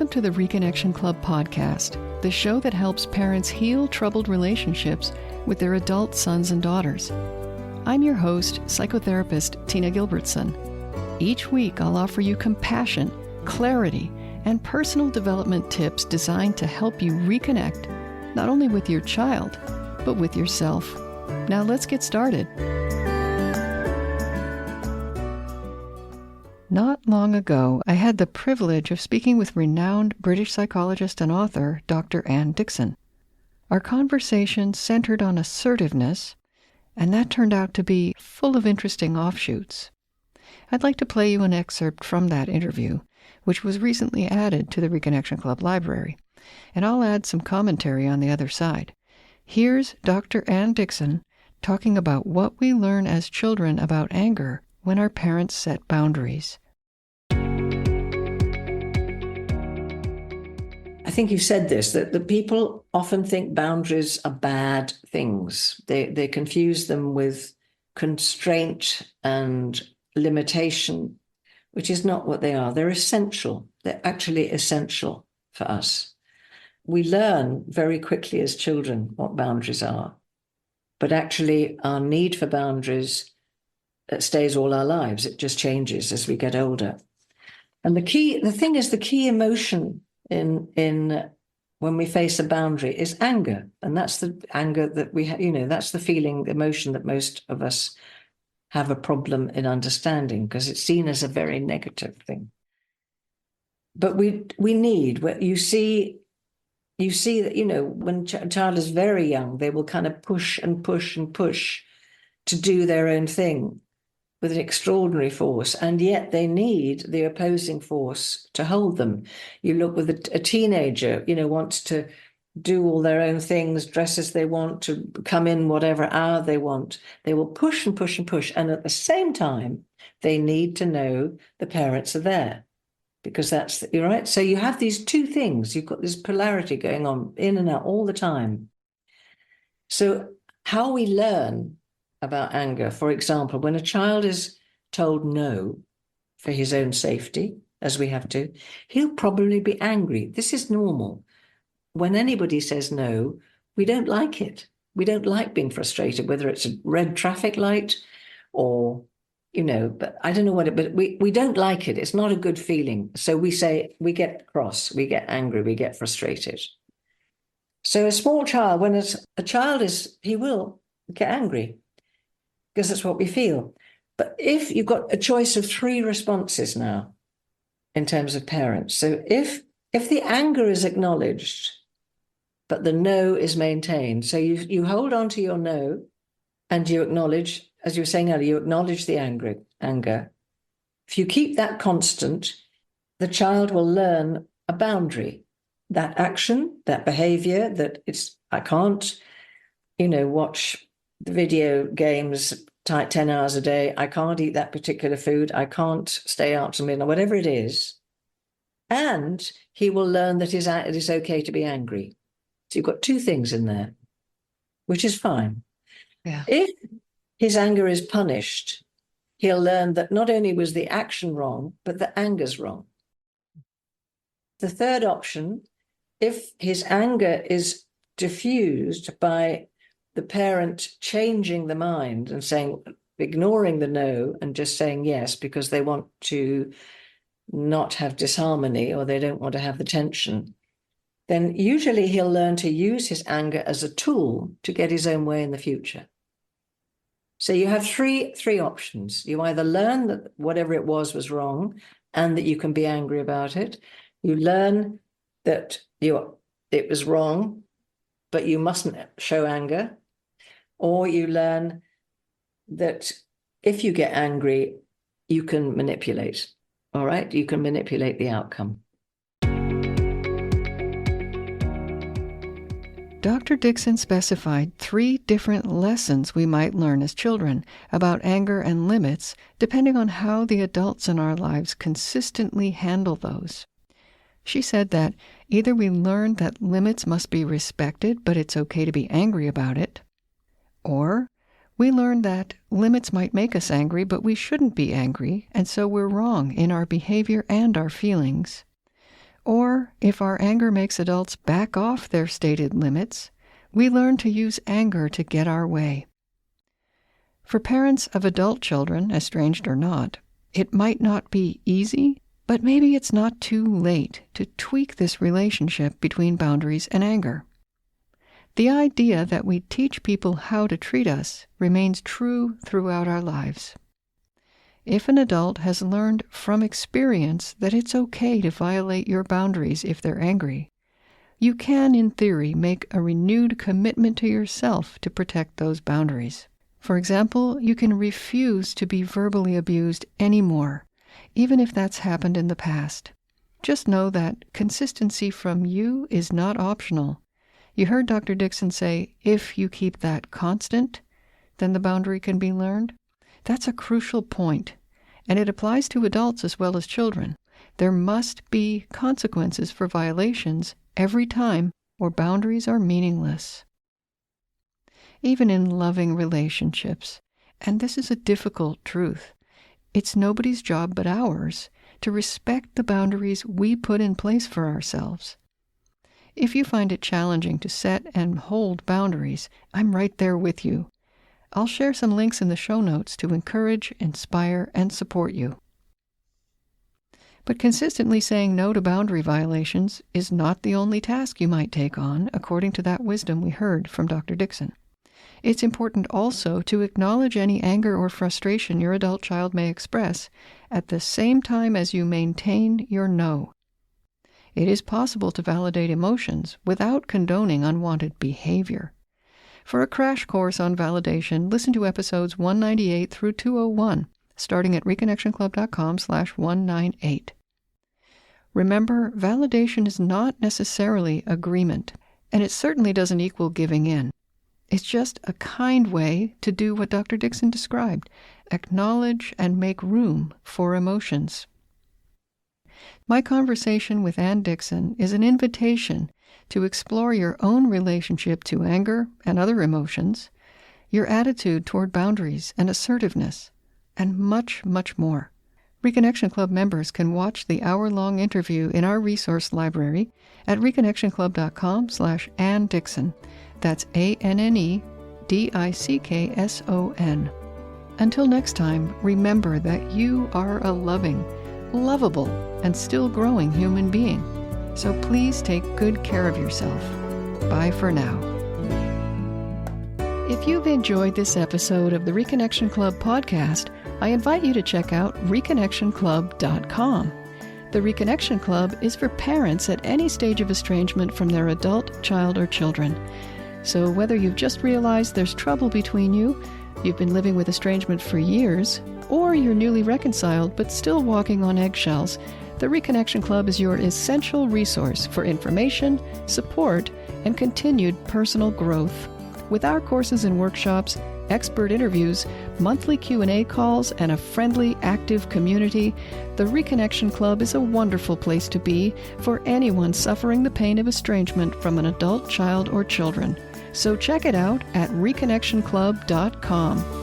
Welcome to the Reconnection Club Podcast, the show that helps parents heal troubled relationships with their adult sons and daughters. I'm your host, psychotherapist Tina Gilbertson. Each week, I'll offer you compassion, clarity, and personal development tips designed to help you reconnect, not only with your child, but with yourself. Now let's get started. Not long ago, I had the privilege of speaking with renowned British psychologist and author, Dr. Anne Dickson. Our conversation centered on assertiveness, and that turned out to be full of interesting offshoots. I'd like to play you an excerpt from that interview, which was recently added to the Reconnection Club library, and I'll add some commentary on the other side. Here's Dr. Anne Dickson talking about what we learn as children about anger when our parents set boundaries. I think you said this, that the people often think boundaries are bad things. They confuse them with constraint and limitation, which is not what they are. They're essential. They're actually essential for us. We learn very quickly as children what boundaries are, but actually our need for boundaries stays all our lives. It just changes as we get older. And the key emotion in when we face a boundary is anger. And that's the anger that we have, that's the feeling, emotion that most of us have a problem in understanding because it's seen as a very negative thing. But we need, you see that, when a child is very young, they will kind of push and push and push to do their own thing with an extraordinary force, and yet they need the opposing force to hold them. You look with a teenager, wants to do all their own things, dress as they want, to come in whatever hour they want. They will push and push and push, and at the same time, they need to know the parents are there, because that's, you're right. So you have these two things. You've got this polarity going on in and out all the time. So how we learn about anger, for example, when a child is told no for his own safety, as we have to, he'll probably be angry. This is normal. When anybody says no, we don't like it. We don't like being frustrated, whether it's a red traffic light or, but I don't know but we don't like it. It's not a good feeling. So we say, we get cross, we get angry, we get frustrated. So a small child, when a child he will get angry, because that's what we feel. But if you've got a choice of three responses now in terms of parents, so if the anger is acknowledged, but the no is maintained, so you hold on to your no and you acknowledge, as you were saying earlier, you acknowledge the anger. If you keep that constant, the child will learn a boundary, that action, that behavior, that I can't, watch the video games 10 hours a day. I can't eat that particular food. I can't stay out to midnight, whatever it is. And he will learn that it is okay to be angry. So you've got two things in there, which is fine. Yeah. If his anger is punished, he'll learn that not only was the action wrong, but the anger's wrong. The third option, if his anger is diffused by the parent changing the mind and ignoring the no and just saying yes because they want to not have disharmony or they don't want to have the tension, then usually he'll learn to use his anger as a tool to get his own way in the future. So you have three options. You either learn that whatever it was wrong and that you can be angry about it. You learn that it was wrong, but you mustn't show anger. Or you learn that if you get angry, you can manipulate, all right? You can manipulate the outcome. Dr. Dickson specified 3 different lessons we might learn as children about anger and limits, depending on how the adults in our lives consistently handle those. She said that either we learn that limits must be respected, but it's okay to be angry about it, or we learn that limits might make us angry, but we shouldn't be angry, and so we're wrong in our behavior and our feelings. Or if our anger makes adults back off their stated limits, we learn to use anger to get our way. For parents of adult children, estranged or not, it might not be easy, but maybe it's not too late to tweak this relationship between boundaries and anger. The idea that we teach people how to treat us remains true throughout our lives. If an adult has learned from experience that it's okay to violate your boundaries if they're angry, you can, in theory, make a renewed commitment to yourself to protect those boundaries. For example, you can refuse to be verbally abused anymore, even if that's happened in the past. Just know that consistency from you is not optional. You heard Dr. Dickson say, if you keep that constant, then the boundary can be learned. That's a crucial point, and it applies to adults as well as children. There must be consequences for violations every time, or boundaries are meaningless. Even in loving relationships, and this is a difficult truth, it's nobody's job but ours to respect the boundaries we put in place for ourselves. If you find it challenging to set and hold boundaries, I'm right there with you. I'll share some links in the show notes to encourage, inspire, and support you. But consistently saying no to boundary violations is not the only task you might take on, according to that wisdom we heard from Dr. Dickson. It's important also to acknowledge any anger or frustration your adult child may express at the same time as you maintain your no. It is possible to validate emotions without condoning unwanted behavior. For a crash course on validation, listen to episodes 198 through 201, starting at reconnectionclub.com/198. Remember, validation is not necessarily agreement, and it certainly doesn't equal giving in. It's just a kind way to do what Dr. Dickson described, acknowledge and make room for emotions. My conversation with Anne Dickson is an invitation to explore your own relationship to anger and other emotions, your attitude toward boundaries and assertiveness, and much, much more. Reconnection Club members can watch the hour-long interview in our resource library at reconnectionclub.com/Anne Dickson. That's ANNEDICKSON. Until next time, remember that you are a loving, lovable, and still growing human being. So please take good care of yourself. Bye for now. If you've enjoyed this episode of the Reconnection Club podcast, I invite you to check out reconnectionclub.com. The Reconnection Club is for parents at any stage of estrangement from their adult, child, or children. So whether you've just realized there's trouble between you, you've been living with estrangement for years, or you're newly reconciled but still walking on eggshells, the Reconnection Club is your essential resource for information, support, and continued personal growth. With our courses and workshops, expert interviews, monthly Q&A calls, and a friendly, active community, the Reconnection Club is a wonderful place to be for anyone suffering the pain of estrangement from an adult, child, or children. So check it out at reconnectionclub.com.